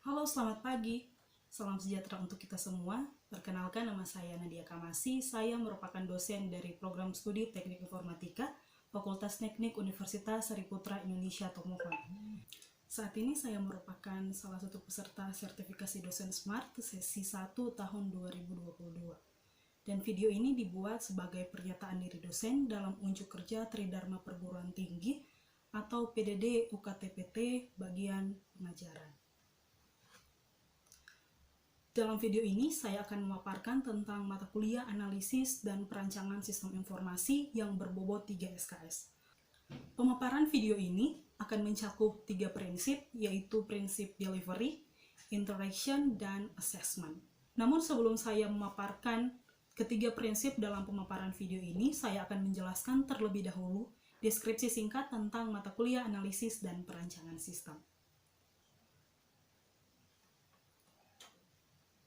Halo, selamat pagi. Salam sejahtera untuk kita semua. Perkenalkan, nama saya Nadia Kamasi. Saya merupakan dosen dari program studi Teknik Informatika, Fakultas Teknik Universitas Sariputra Indonesia Tomohon. Saat ini saya merupakan salah satu peserta sertifikasi dosen SMART sesi 1 tahun 2022. Dan video ini dibuat sebagai pernyataan diri dosen dalam unjuk kerja Tridharma Perguruan Tinggi atau PDD UKTPT bagian pengajaran. Dalam video ini, saya akan memaparkan tentang mata kuliah analisis dan perancangan sistem informasi yang berbobot 3 SKS. Pemaparan video ini akan mencakup 3 prinsip, yaitu prinsip delivery, interaction, dan assessment. Namun sebelum saya memaparkan ketiga prinsip dalam pemaparan video ini, saya akan menjelaskan terlebih dahulu deskripsi singkat tentang mata kuliah analisis dan perancangan sistem.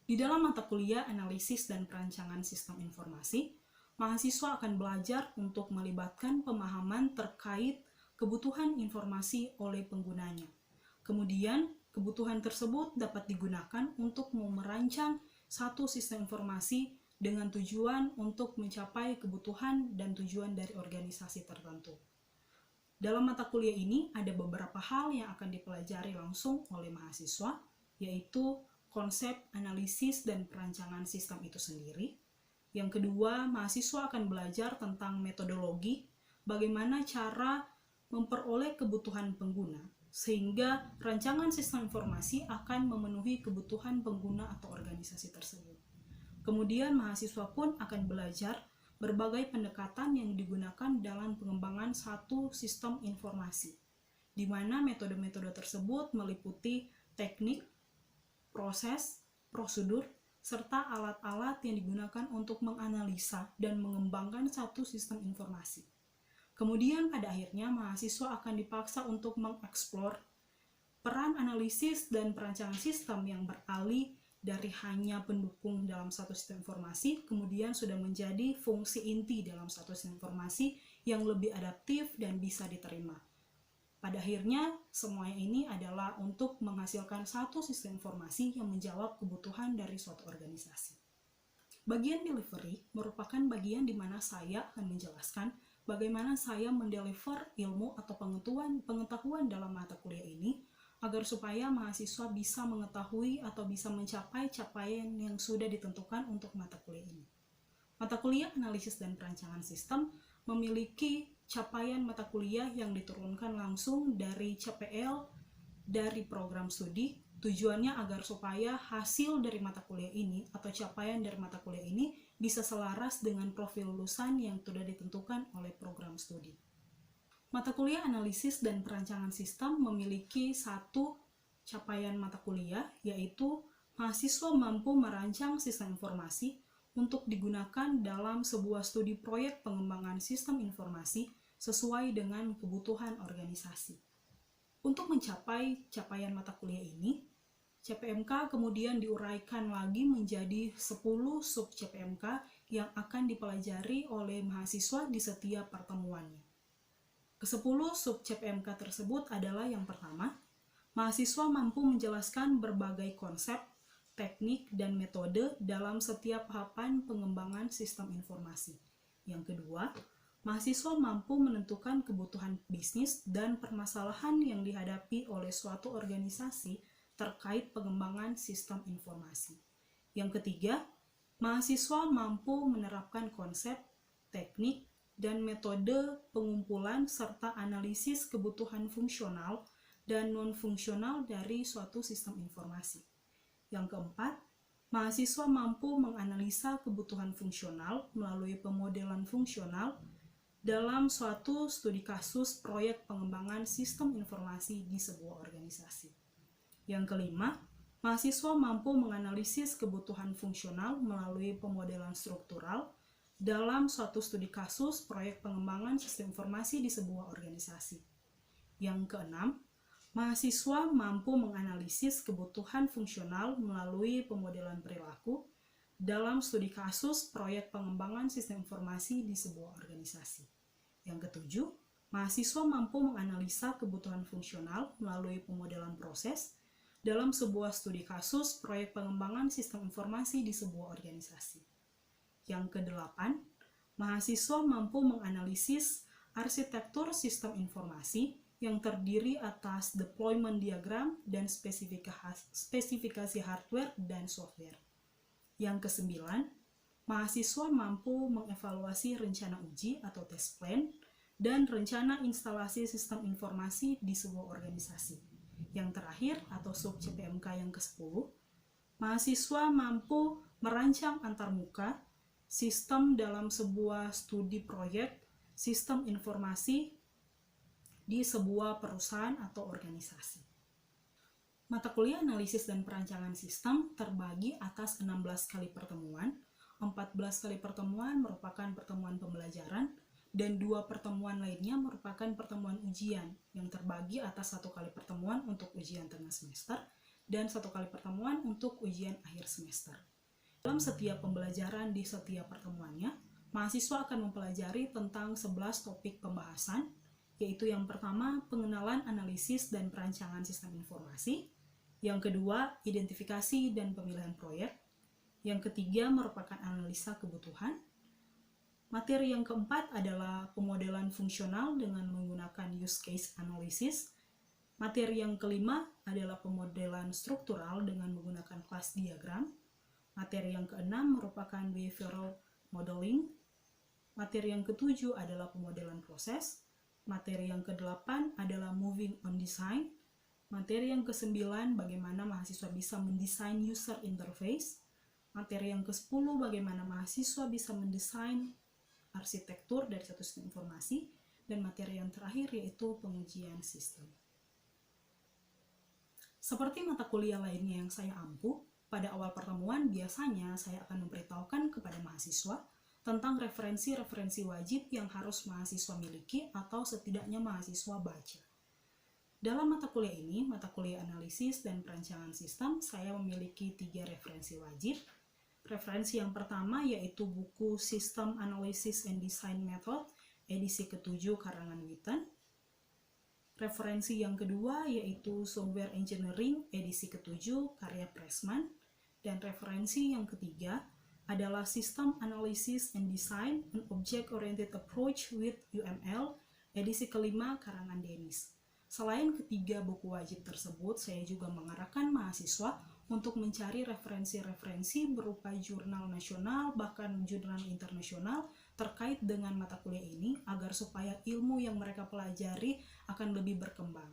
Di dalam mata kuliah analisis dan perancangan sistem informasi, mahasiswa akan belajar untuk melibatkan pemahaman terkait kebutuhan informasi oleh penggunanya. Kemudian, kebutuhan tersebut dapat digunakan untuk merancang satu sistem informasi dengan tujuan untuk mencapai kebutuhan dan tujuan dari organisasi tertentu. Dalam mata kuliah ini, ada beberapa hal yang akan dipelajari langsung oleh mahasiswa, yaitu konsep analisis dan perancangan sistem itu sendiri. Yang kedua, mahasiswa akan belajar tentang metodologi, bagaimana cara memperoleh kebutuhan pengguna, sehingga rancangan sistem informasi akan memenuhi kebutuhan pengguna atau organisasi tersebut. Kemudian, mahasiswa pun akan belajar berbagai pendekatan yang digunakan dalam pengembangan satu sistem informasi, di mana metode-metode tersebut meliputi teknik, proses, prosedur, serta alat-alat yang digunakan untuk menganalisa dan mengembangkan satu sistem informasi. Kemudian pada akhirnya mahasiswa akan dipaksa untuk mengeksplor peran analisis dan perancangan sistem yang beralih dari hanya pendukung dalam satu sistem informasi, kemudian sudah menjadi fungsi inti dalam satu sistem informasi yang lebih adaptif dan bisa diterima. Pada akhirnya, semuanya ini adalah untuk menghasilkan satu sistem informasi yang menjawab kebutuhan dari suatu organisasi. Bagian delivery merupakan bagian di mana saya akan menjelaskan bagaimana saya mendeliver ilmu atau pengetahuan dalam mata kuliah ini, agar supaya mahasiswa bisa mengetahui atau bisa mencapai capaian yang sudah ditentukan untuk mata kuliah ini. Mata kuliah analisis dan perancangan sistem memiliki capaian mata kuliah yang diturunkan langsung dari CPL dari program studi. Tujuannya agar supaya hasil dari mata kuliah ini atau capaian dari mata kuliah ini bisa selaras dengan profil lulusan yang sudah ditentukan oleh program studi. Mata kuliah analisis dan perancangan sistem memiliki satu capaian mata kuliah, yaitu mahasiswa mampu merancang sistem informasi untuk digunakan dalam sebuah studi proyek pengembangan sistem informasi sesuai dengan kebutuhan organisasi. Untuk mencapai capaian mata kuliah ini, CPMK kemudian diuraikan lagi menjadi 10 sub CPMK yang akan dipelajari oleh mahasiswa di setiap pertemuannya. Ke-10 sub CPMK tersebut adalah yang pertama, mahasiswa mampu menjelaskan berbagai konsep, teknik, dan metode dalam setiap tahapan pengembangan sistem informasi. Yang kedua, mahasiswa mampu menentukan kebutuhan bisnis dan permasalahan yang dihadapi oleh suatu organisasi terkait pengembangan sistem informasi. Yang ketiga, mahasiswa mampu menerapkan konsep, teknik, dan metode pengumpulan serta analisis kebutuhan fungsional dan non-fungsional dari suatu sistem informasi. Yang keempat, mahasiswa mampu menganalisa kebutuhan fungsional melalui pemodelan fungsional dalam suatu studi kasus proyek pengembangan sistem informasi di sebuah organisasi. Yang kelima, mahasiswa mampu menganalisis kebutuhan fungsional melalui pemodelan struktural dalam suatu studi kasus proyek pengembangan sistem informasi di sebuah organisasi. Yang keenam, mahasiswa mampu menganalisis kebutuhan fungsional melalui pemodelan perilaku dalam studi kasus proyek pengembangan sistem informasi di sebuah organisasi. Yang ketujuh, mahasiswa mampu menganalisa kebutuhan fungsional melalui pemodelan proses dalam sebuah studi kasus proyek pengembangan sistem informasi di sebuah organisasi. Yang kedelapan, mahasiswa mampu menganalisis arsitektur sistem informasi yang terdiri atas deployment diagram dan spesifikasi hardware dan software. Yang kesembilan, mahasiswa mampu mengevaluasi rencana uji atau test plan dan rencana instalasi sistem informasi di sebuah organisasi. Yang terakhir, atau sub CPMK yang ke-10, mahasiswa mampu merancang antarmuka sistem dalam sebuah studi proyek sistem informasi di sebuah perusahaan atau organisasi. Mata kuliah analisis dan perancangan sistem terbagi atas 16 kali pertemuan, 14 kali pertemuan merupakan pertemuan pembelajaran, dan 2 pertemuan lainnya merupakan pertemuan ujian yang terbagi atas 1 kali pertemuan untuk ujian tengah semester dan 1 kali pertemuan untuk ujian akhir semester. Dalam setiap pembelajaran di setiap pertemuannya, mahasiswa akan mempelajari tentang 11 topik pembahasan, yaitu yang pertama, pengenalan analisis dan perancangan sistem informasi, yang kedua, identifikasi dan pemilihan proyek, yang ketiga merupakan analisa kebutuhan, materi yang keempat adalah pemodelan fungsional dengan menggunakan use case analysis. Materi yang kelima adalah pemodelan struktural dengan menggunakan class diagram. Materi yang keenam merupakan behavioral modeling. Materi yang ketujuh adalah pemodelan proses. Materi yang kedelapan adalah moving on design. Materi yang kesembilan bagaimana mahasiswa bisa mendesain user interface. Materi yang ke-10 bagaimana mahasiswa bisa mendesain arsitektur dari satu sistem informasi, dan materi yang terakhir yaitu pengujian sistem. Seperti mata kuliah lainnya yang saya ampu, pada awal pertemuan biasanya saya akan memberitahukan kepada mahasiswa tentang referensi-referensi wajib yang harus mahasiswa miliki atau setidaknya mahasiswa baca. Dalam mata kuliah ini, mata kuliah analisis dan perancangan sistem, saya memiliki 3 referensi wajib. Referensi yang pertama yaitu buku System Analysis and Design Method, edisi ke-7 karangan Witten. Referensi yang kedua yaitu Software Engineering, edisi ke-7 karya Pressman. Dan referensi yang ketiga adalah System Analysis and Design, an Object-Oriented Approach with UML, edisi ke-5 karangan Dennis. Selain ketiga buku wajib tersebut, saya juga mengarahkan mahasiswa untuk mencari referensi-referensi berupa jurnal nasional, bahkan jurnal internasional terkait dengan mata kuliah ini, agar supaya ilmu yang mereka pelajari akan lebih berkembang.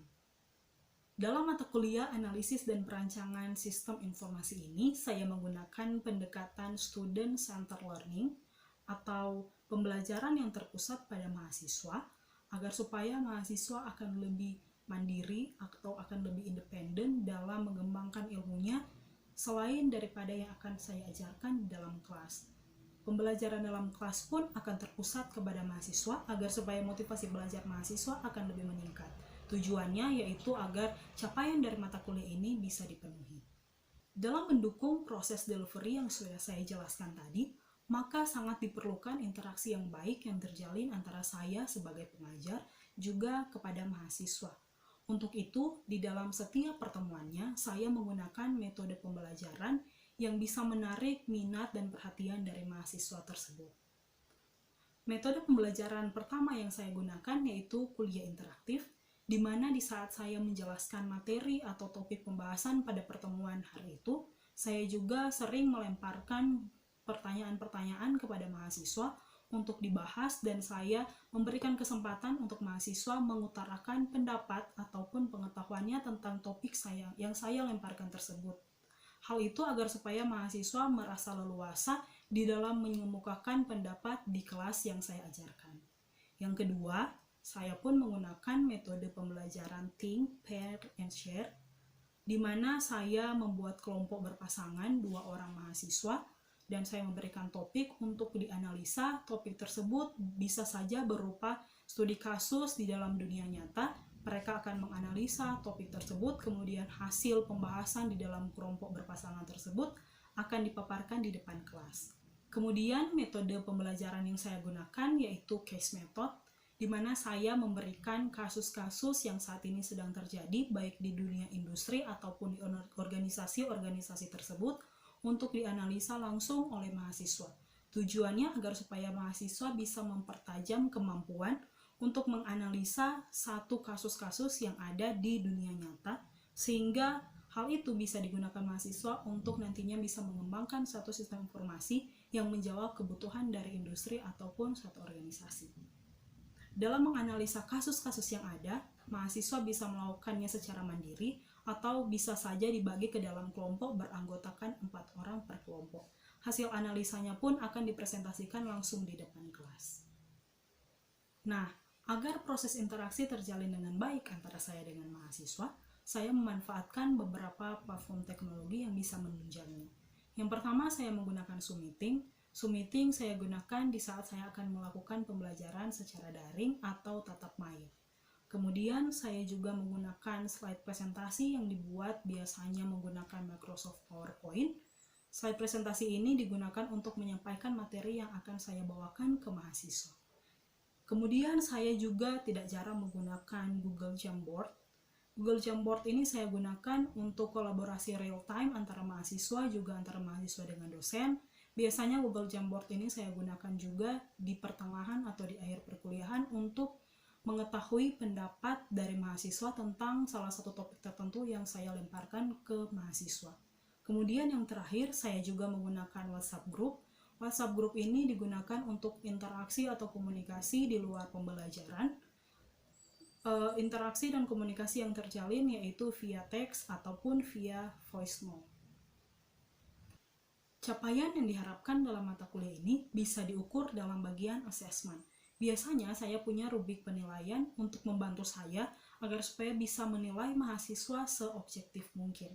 Dalam mata kuliah analisis dan perancangan sistem informasi ini, saya menggunakan pendekatan student-centered learning atau pembelajaran yang terpusat pada mahasiswa, agar supaya mahasiswa akan lebih mandiri atau akan lebih independen dalam mengembangkan ilmunya selain daripada yang akan saya ajarkan di dalam kelas. Pembelajaran dalam kelas pun akan terpusat kepada mahasiswa agar supaya motivasi belajar mahasiswa akan lebih meningkat. Tujuannya yaitu agar capaian dari mata kuliah ini bisa dipenuhi. Dalam mendukung proses delivery yang sudah saya jelaskan tadi, maka sangat diperlukan interaksi yang baik yang terjalin antara saya sebagai pengajar juga kepada mahasiswa. Untuk itu, di dalam setiap pertemuannya, saya menggunakan metode pembelajaran yang bisa menarik minat dan perhatian dari mahasiswa tersebut. Metode pembelajaran pertama yang saya gunakan yaitu kuliah interaktif, di mana di saat saya menjelaskan materi atau topik pembahasan pada pertemuan hari itu, saya juga sering melemparkan pertanyaan-pertanyaan kepada mahasiswa untuk dibahas, dan saya memberikan kesempatan untuk mahasiswa mengutarakan pendapat ataupun pengetahuannya tentang topik yang saya lemparkan tersebut. Hal itu agar supaya mahasiswa merasa leluasa di dalam mengemukakan pendapat di kelas yang saya ajarkan. Yang kedua, saya pun menggunakan metode pembelajaran Think, Pair, and Share, di mana saya membuat kelompok berpasangan 2 orang mahasiswa, dan saya memberikan topik untuk dianalisa. Topik tersebut bisa saja berupa studi kasus di dalam dunia nyata. Mereka akan menganalisa topik tersebut, kemudian hasil pembahasan di dalam kelompok berpasangan tersebut akan dipaparkan di depan kelas. Kemudian metode pembelajaran yang saya gunakan yaitu case method, di mana saya memberikan kasus-kasus yang saat ini sedang terjadi, baik di dunia industri ataupun di organisasi-organisasi tersebut, untuk dianalisa langsung oleh mahasiswa. Tujuannya agar supaya mahasiswa bisa mempertajam kemampuan untuk menganalisa satu kasus-kasus yang ada di dunia nyata, sehingga hal itu bisa digunakan mahasiswa untuk nantinya bisa mengembangkan satu sistem informasi yang menjawab kebutuhan dari industri ataupun suatu organisasi. Dalam menganalisa kasus-kasus yang ada, mahasiswa bisa melakukannya secara mandiri atau bisa saja dibagi ke dalam kelompok beranggotakan 4 orang per kelompok. Hasil analisanya pun akan dipresentasikan langsung di depan kelas. Nah, agar proses interaksi terjalin dengan baik antara saya dengan mahasiswa, saya memanfaatkan beberapa platform teknologi yang bisa menunjangnya. Yang pertama, saya menggunakan Zoom Meeting. Zoom Meeting saya gunakan di saat saya akan melakukan pembelajaran secara daring atau tatap maya. Kemudian saya juga menggunakan slide presentasi yang dibuat biasanya menggunakan Microsoft PowerPoint. Slide presentasi ini digunakan untuk menyampaikan materi yang akan saya bawakan ke mahasiswa. Kemudian saya juga tidak jarang menggunakan Google Jamboard. Google Jamboard ini saya gunakan untuk kolaborasi real time antara mahasiswa juga antara mahasiswa dengan dosen. Biasanya Google Jamboard ini saya gunakan juga di pertengahan atau di akhir perkuliahan untuk mengetahui pendapat dari mahasiswa tentang salah satu topik tertentu yang saya lemparkan ke mahasiswa. Kemudian yang terakhir, saya juga menggunakan WhatsApp Group. WhatsApp Group ini digunakan untuk interaksi atau komunikasi di luar pembelajaran. Interaksi dan komunikasi yang terjalin yaitu via teks ataupun via voice note. Capaian yang diharapkan dalam mata kuliah ini bisa diukur dalam bagian assessment. Biasanya saya punya rubrik penilaian untuk membantu saya agar supaya bisa menilai mahasiswa seobjektif mungkin.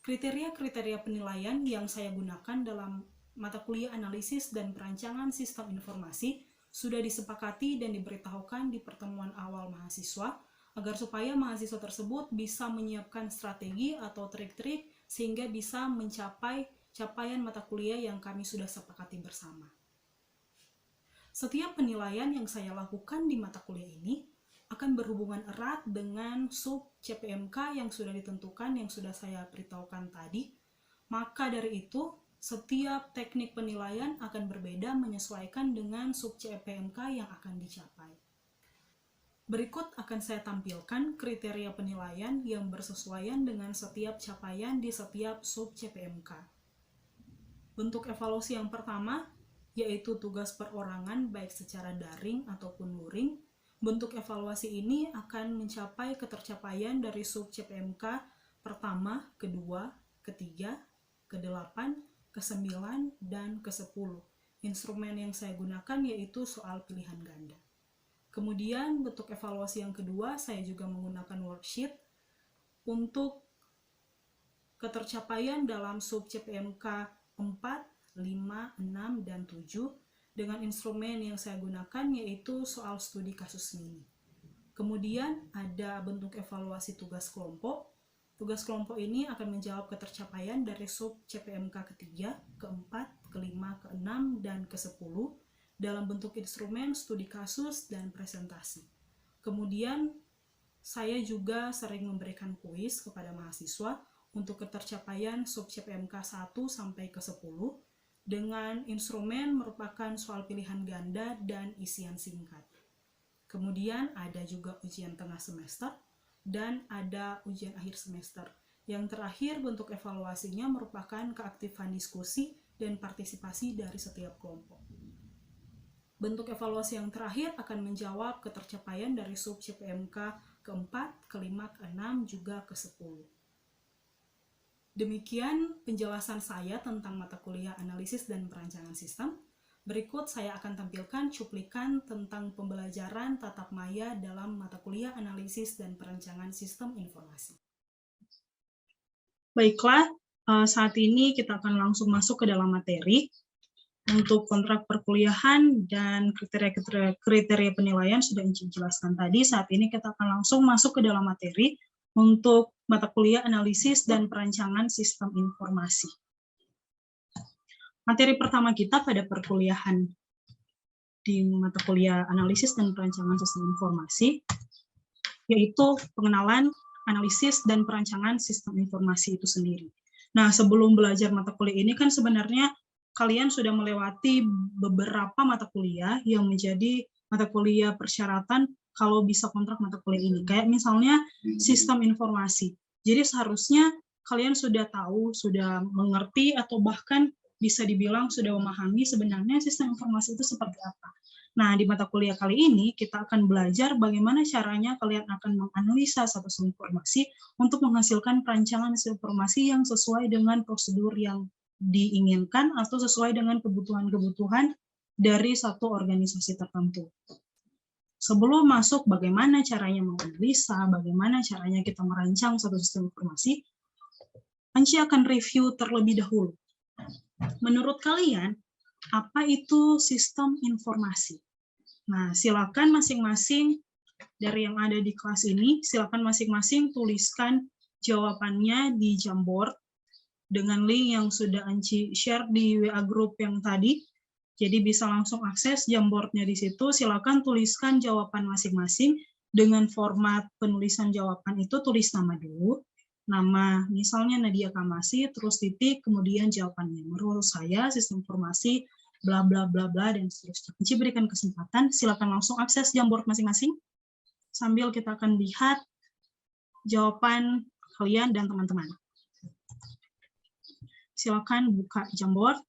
Kriteria-kriteria penilaian yang saya gunakan dalam mata kuliah analisis dan perancangan sistem informasi sudah disepakati dan diberitahukan di pertemuan awal mahasiswa agar supaya mahasiswa tersebut bisa menyiapkan strategi atau trik-trik sehingga bisa mencapai capaian mata kuliah yang kami sudah sepakati bersama. Setiap penilaian yang saya lakukan di mata kuliah ini akan berhubungan erat dengan sub CPMK yang sudah ditentukan, yang sudah saya beritahukan tadi. Maka dari itu, setiap teknik penilaian akan berbeda menyesuaikan dengan sub CPMK yang akan dicapai. Berikut akan saya tampilkan kriteria penilaian yang bersesuaian dengan setiap capaian di setiap sub CPMK. Bentuk evaluasi yang pertama yaitu tugas perorangan baik secara daring ataupun luring. Bentuk evaluasi ini akan mencapai ketercapaian dari sub CPMK pertama, kedua, ketiga, ke-8, ke-9, dan ke-10. Instrumen yang saya gunakan yaitu soal pilihan ganda. Kemudian bentuk evaluasi yang kedua, saya juga menggunakan worksheet untuk ketercapaian dalam sub CPMK 4, 5, 6, dan 7 dengan instrumen yang saya gunakan yaitu soal studi kasus mini. Kemudian ada bentuk evaluasi tugas kelompok. Tugas kelompok ini akan menjawab ketercapaian dari sub CPMK ketiga, keempat, kelima, keenam, dan ke-10 dalam bentuk instrumen studi kasus dan presentasi. Kemudian saya juga sering memberikan kuis kepada mahasiswa untuk ketercapaian sub CPMK 1 sampai ke-10 dengan instrumen merupakan soal pilihan ganda dan isian singkat. Kemudian ada juga ujian tengah semester dan ada ujian akhir semester. Yang terakhir bentuk evaluasinya merupakan keaktifan diskusi dan partisipasi dari setiap kelompok. Bentuk evaluasi yang terakhir akan menjawab ketercapaian dari sub CPMK keempat, kelima, keenam, juga ke-10. Demikian penjelasan saya tentang mata kuliah analisis dan perancangan sistem. Berikut saya akan tampilkan cuplikan tentang pembelajaran tatap maya dalam mata kuliah analisis dan perancangan sistem informasi. Baiklah, saat ini kita akan langsung masuk ke dalam materi. Untuk kontrak perkuliahan dan kriteria penilaian sudah dijelaskan tadi. Saat ini kita akan langsung masuk ke dalam materi untuk mata kuliah analisis dan perancangan sistem informasi. Materi pertama kita pada perkuliahan di mata kuliah analisis dan perancangan sistem informasi, yaitu pengenalan, analisis, dan perancangan sistem informasi itu sendiri. Nah, sebelum belajar mata kuliah ini kan sebenarnya kalian sudah melewati beberapa mata kuliah yang menjadi mata kuliah persyaratan kalau bisa kontrak mata kuliah ini. Kayak misalnya sistem informasi. Jadi seharusnya kalian sudah tahu, sudah mengerti, atau bahkan bisa dibilang sudah memahami sebenarnya sistem informasi itu seperti apa. Nah, di mata kuliah kali ini kita akan belajar bagaimana caranya kalian akan menganalisa satu informasi untuk menghasilkan perancangan informasi yang sesuai dengan prosedur yang diinginkan atau sesuai dengan kebutuhan-kebutuhan dari satu organisasi tertentu. Sebelum masuk bagaimana caranya menganalisa, bagaimana caranya kita merancang satu sistem informasi, Anci akan review terlebih dahulu. Menurut kalian, apa itu sistem informasi? Nah, silakan masing-masing dari yang ada di kelas ini, silakan masing-masing tuliskan jawabannya di Jamboard dengan link yang sudah Anci share di WA group yang tadi. Jadi bisa langsung akses Jamboardnya di situ. Silakan tuliskan jawaban masing-masing dengan format penulisan jawaban itu, tulis nama dulu. Nama misalnya Nadia Kamasi, terus titik, kemudian jawabannya. Menurut saya sistem informasi bla bla bla bla dan seterusnya. Anci berikan kesempatan, silakan langsung akses Jamboard masing-masing sambil kita akan lihat jawaban kalian dan teman-teman. Silakan buka Jamboard.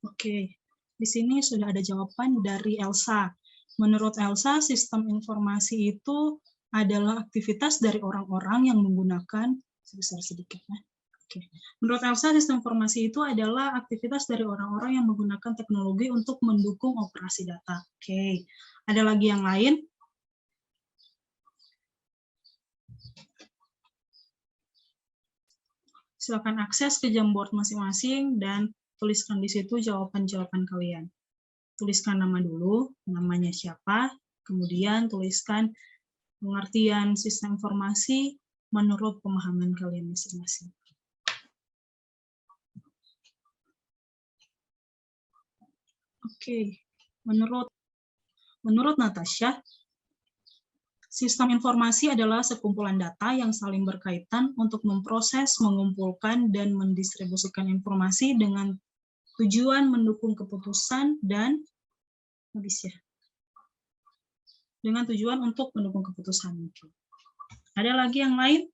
Oke, di sini sudah ada jawaban dari Elsa. Menurut Elsa, sistem informasi itu adalah aktivitas dari orang-orang yang menggunakan, sebesar sedikit ya. Oke. Menurut Elsa, sistem informasi itu adalah aktivitas dari orang-orang yang menggunakan teknologi untuk mendukung operasi data. Oke, ada lagi yang lain? Silakan akses ke Jamboard masing-masing dan tuliskan di situ jawaban-jawaban kalian. Tuliskan nama dulu, namanya siapa, kemudian tuliskan pengertian sistem informasi menurut pemahaman kalian masing-masing. Oke, menurut Natasha, sistem informasi adalah sekumpulan data yang saling berkaitan untuk memproses, mengumpulkan, dan mendistribusikan informasi dengan tujuan mendukung keputusan dan dengan tujuan untuk mendukung keputusan. Ada lagi yang lain?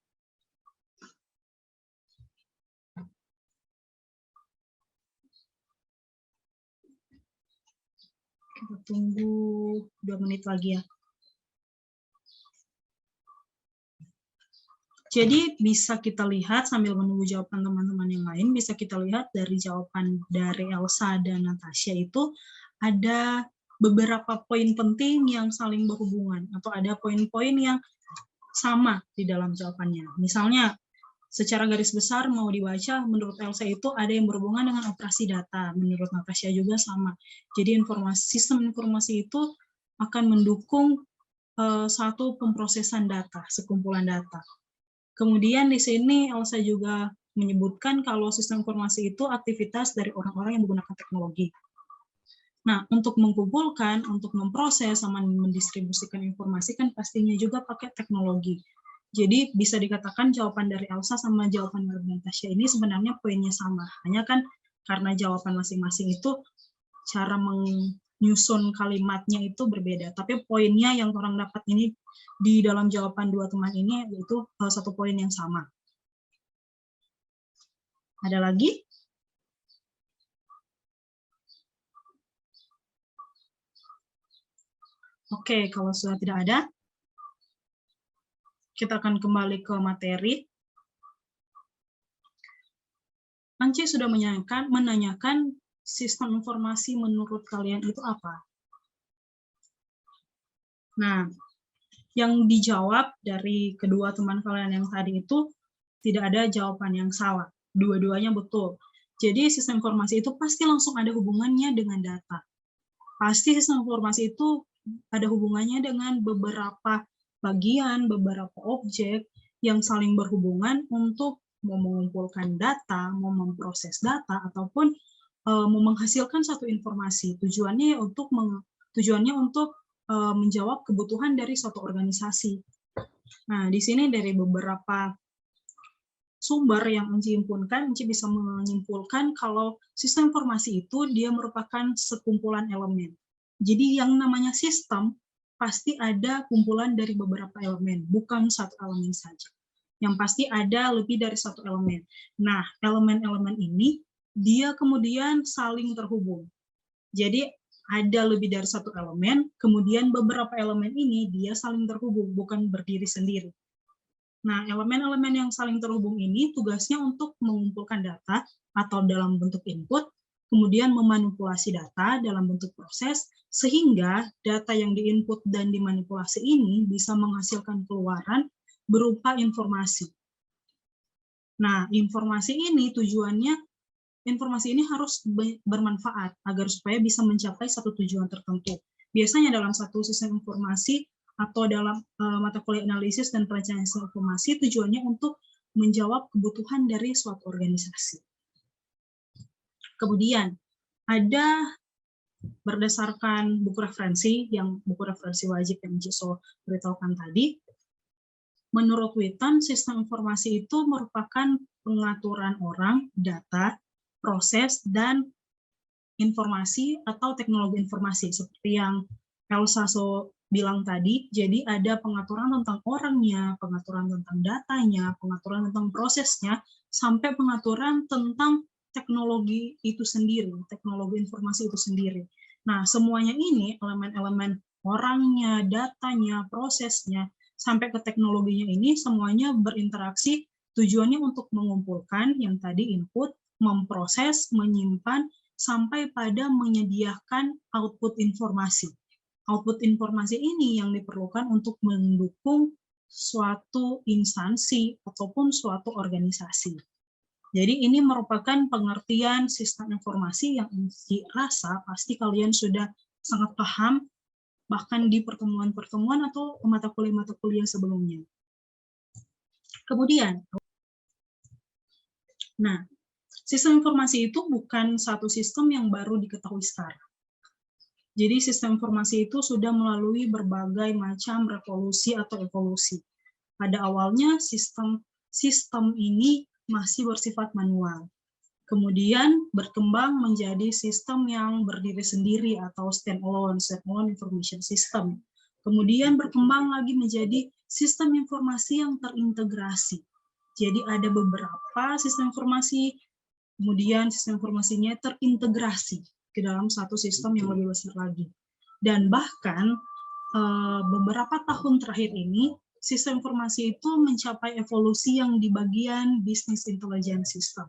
Kita tunggu 2 menit lagi ya. Jadi bisa kita lihat sambil menunggu jawaban teman-teman yang lain, bisa kita lihat dari jawaban dari Elsa dan Natasha itu ada beberapa poin penting yang saling berhubungan atau ada poin-poin yang sama di dalam jawabannya. Misalnya secara garis besar mau dibaca, menurut Elsa itu ada yang berhubungan dengan operasi data, menurut Natasha juga sama. Jadi sistem informasi itu akan mendukung satu pemrosesan data, sekumpulan data. Kemudian di sini Elsa juga menyebutkan kalau sistem informasi itu aktivitas dari orang-orang yang menggunakan teknologi. Nah, untuk mengumpulkan, untuk memproses, sama mendistribusikan informasi kan pastinya juga pakai teknologi. Jadi bisa dikatakan jawaban dari Elsa sama jawaban dari Natasha ini sebenarnya poinnya sama. Hanya kan karena jawaban masing-masing itu cara menyusun kalimatnya itu berbeda. Tapi poinnya yang orang dapat ini di dalam jawaban dua teman ini yaitu satu poin yang sama. Ada lagi? Oke, kalau sudah tidak ada, kita akan kembali ke materi. Anci sudah menanyakan sistem informasi menurut kalian itu apa? Nah, yang dijawab dari kedua teman kalian yang tadi itu tidak ada jawaban yang salah. Dua-duanya betul. Jadi sistem informasi itu pasti langsung ada hubungannya dengan data. Pasti sistem informasi itu ada hubungannya dengan beberapa bagian, beberapa objek yang saling berhubungan untuk mau mengumpulkan data, mau memproses data, ataupun mau menghasilkan satu informasi. Tujuannya untuk menjawab kebutuhan dari suatu organisasi. Nah, di sini dari beberapa sumber yang Enci himpunkan, Enci bisa menyimpulkan kalau sistem informasi itu dia merupakan sekumpulan elemen. Jadi yang namanya sistem pasti ada kumpulan dari beberapa elemen, bukan satu elemen saja. Yang pasti ada lebih dari satu elemen. Nah, elemen-elemen ini dia kemudian saling terhubung. Jadi ada lebih dari satu elemen, kemudian beberapa elemen ini dia saling terhubung, bukan berdiri sendiri. Nah, elemen-elemen yang saling terhubung ini tugasnya untuk mengumpulkan data atau dalam bentuk input, kemudian memanipulasi data dalam bentuk proses, sehingga data yang diinput dan dimanipulasi ini bisa menghasilkan keluaran berupa informasi. Nah, informasi ini tujuannya, informasi ini harus bermanfaat agar supaya bisa mencapai satu tujuan tertentu. Biasanya dalam satu sistem informasi atau dalam mata kuliah analisis dan perencanaan sistem informasi tujuannya untuk menjawab kebutuhan dari suatu organisasi. Kemudian ada berdasarkan buku referensi wajib yang Jiso beritahukan tadi, menurut Witten, sistem informasi itu merupakan pengaturan orang, data, proses, dan informasi atau teknologi informasi. Seperti yang Elsa bilang tadi, jadi ada pengaturan tentang orangnya, pengaturan tentang datanya, pengaturan tentang prosesnya, sampai pengaturan tentang teknologi itu sendiri, teknologi informasi itu sendiri. Nah, semuanya ini, elemen-elemen orangnya, datanya, prosesnya, sampai ke teknologinya ini, semuanya berinteraksi tujuannya untuk mengumpulkan yang tadi input, memproses, menyimpan, sampai pada menyediakan output informasi. Output informasi ini yang diperlukan untuk mendukung suatu instansi ataupun suatu organisasi. Jadi ini merupakan pengertian sistem informasi yang dirasa pasti kalian sudah sangat paham, bahkan di pertemuan-pertemuan atau mata kuliah sebelumnya. Kemudian, nah, sistem informasi itu bukan satu sistem yang baru diketahui sekarang. Jadi sistem informasi itu sudah melalui berbagai macam revolusi atau evolusi. Pada awalnya sistem ini masih bersifat manual. Kemudian berkembang menjadi sistem yang berdiri sendiri atau standalone information system. Kemudian berkembang lagi menjadi sistem informasi yang terintegrasi. Jadi ada beberapa sistem informasi, kemudian sistem informasinya terintegrasi ke dalam satu sistem yang lebih besar lagi. Dan bahkan beberapa tahun terakhir ini, sistem informasi itu mencapai evolusi yang di bagian business intelligence system.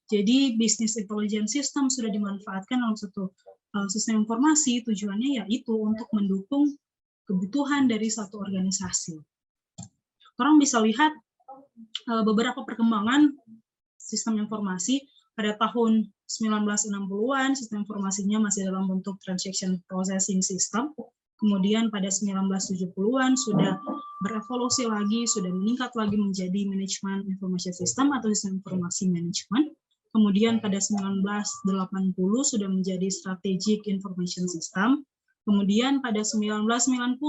Jadi business intelligence system sudah dimanfaatkan dalam satu sistem informasi, tujuannya yaitu untuk mendukung kebutuhan dari satu organisasi. Orang bisa lihat beberapa perkembangan sistem informasi. Pada tahun 1960-an, sistem informasinya masih dalam bentuk transaction processing system. Kemudian pada 1970-an sudah berevolusi lagi, sudah meningkat lagi menjadi management information system atau sistem informasi manajemen. Kemudian pada 1980 sudah menjadi strategic information system. Kemudian pada 1990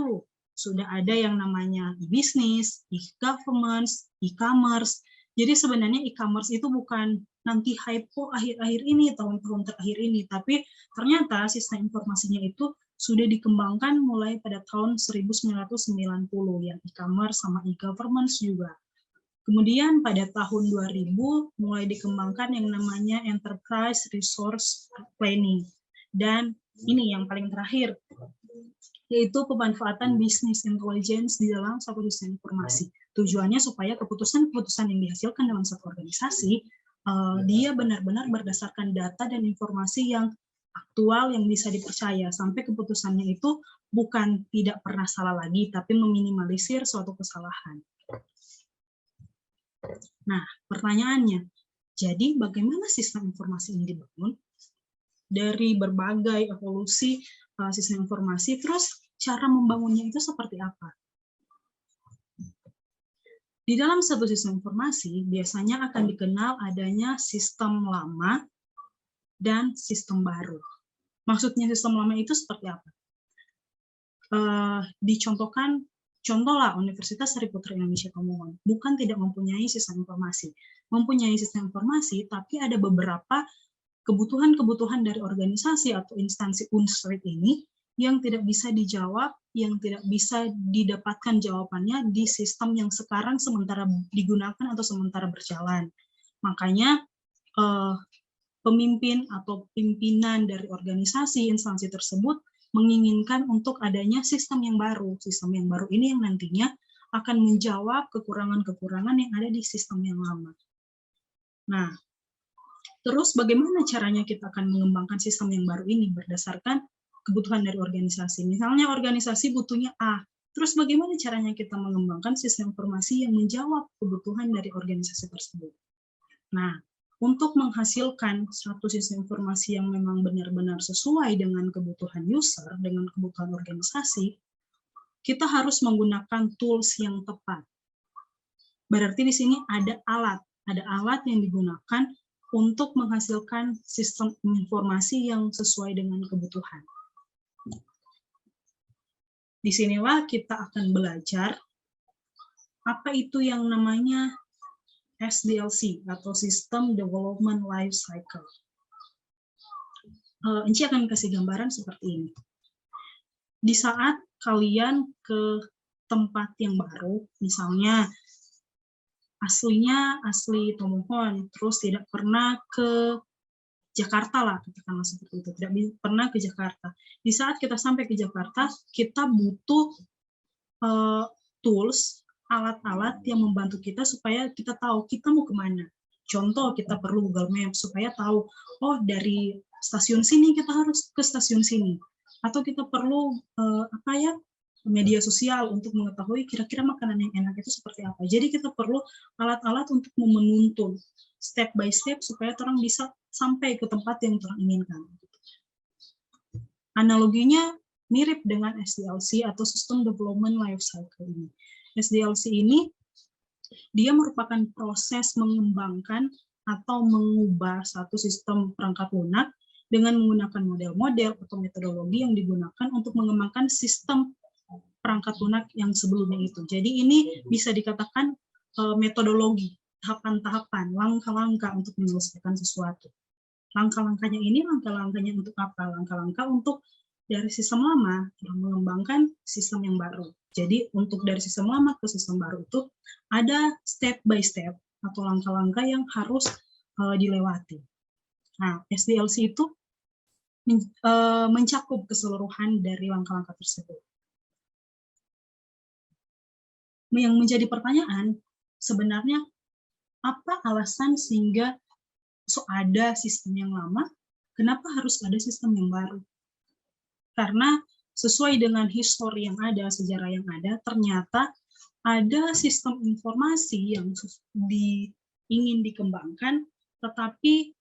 sudah ada yang namanya e-business, e-governance, e-commerce. Jadi sebenarnya e-commerce itu bukan nanti hype akhir-akhir ini, tahun-tahun terakhir ini, tapi ternyata sistem informasinya itu sudah dikembangkan mulai pada tahun 1990, yang e-commerce sama e-governance juga. Kemudian pada tahun 2000 mulai dikembangkan yang namanya enterprise resource planning. Dan ini yang paling terakhir, yaitu pemanfaatan business intelligence di dalam satu sistem informasi. Tujuannya supaya keputusan-keputusan yang dihasilkan dalam satu organisasi, dia benar-benar berdasarkan data dan informasi yang aktual, yang bisa dipercaya, sampai keputusannya itu bukan tidak pernah salah lagi, tapi meminimalisir suatu kesalahan. Nah, pertanyaannya, Jadi bagaimana sistem informasi ini dibangun? Dari berbagai evolusi sistem informasi, terus cara membangunnya itu seperti apa? Di dalam satu sistem informasi, biasanya akan dikenal adanya sistem lama dan sistem baru. Maksudnya sistem lama itu seperti apa? Dicontohkan, contohlah Universitas Sri Putri Indonesia Tomohon, bukan tidak mempunyai sistem informasi. Mempunyai sistem informasi, tapi ada beberapa kebutuhan-kebutuhan dari organisasi atau instansi Unsrit ini yang tidak bisa dijawab, yang tidak bisa didapatkan jawabannya di sistem yang sekarang sementara digunakan atau sementara berjalan. Makanya pemimpin atau pimpinan dari organisasi instansi tersebut menginginkan untuk adanya sistem yang baru. Sistem yang baru ini yang nantinya akan menjawab kekurangan-kekurangan yang ada di sistem yang lama. Nah, terus bagaimana caranya kita akan mengembangkan sistem yang baru ini berdasarkan kebutuhan dari organisasi. Misalnya organisasi butuhnya A, terus bagaimana caranya kita mengembangkan sistem informasi yang menjawab kebutuhan dari organisasi tersebut. Nah, untuk menghasilkan suatu sistem informasi yang memang benar-benar sesuai dengan kebutuhan user, dengan kebutuhan organisasi, kita harus menggunakan tools yang tepat. Berarti di sini ada alat yang digunakan untuk menghasilkan sistem informasi yang sesuai dengan kebutuhan. Disinilah kita akan belajar apa itu yang namanya SDLC atau System Development Life Cycle. Enci akan kasih gambaran seperti ini. Di saat kalian ke tempat yang baru, misalnya aslinya asli Tomohon, terus tidak pernah ke Jakarta lah, katakanlah seperti itu, tidak pernah ke Jakarta. Di saat kita sampai ke Jakarta, kita butuh tools, alat-alat yang membantu kita supaya kita tahu kita mau kemana. Contoh, kita perlu Google Maps supaya tahu, oh dari stasiun sini kita harus ke stasiun sini. Atau kita perlu media sosial untuk mengetahui kira-kira makanan yang enak itu seperti apa. Jadi kita perlu alat-alat untuk menuntun step by step supaya orang bisa sampai ke tempat yang orang inginkan. Analoginya mirip dengan SDLC atau System Development Life Cycle ini. SDLC ini dia merupakan proses mengembangkan atau mengubah satu sistem perangkat lunak dengan menggunakan model-model atau metodologi yang digunakan untuk mengembangkan sistem perangkat lunak yang sebelumnya itu. Jadi ini bisa dikatakan metodologi, tahapan-tahapan, langkah-langkah untuk menyelesaikan sesuatu. Langkah-langkahnya ini, langkah-langkahnya untuk apa? Langkah-langkah untuk dari sistem lama mengembangkan sistem yang baru. Jadi untuk dari sistem lama ke sistem baru itu ada step by step atau langkah-langkah yang harus dilewati. Nah, SDLC itu mencakup keseluruhan dari langkah-langkah tersebut. Yang menjadi pertanyaan, sebenarnya apa alasan sehingga ada sistem yang lama, kenapa harus ada sistem yang baru? Karena sesuai dengan histori yang ada, sejarah yang ada, ternyata ada sistem informasi yang ingin dikembangkan, tetapi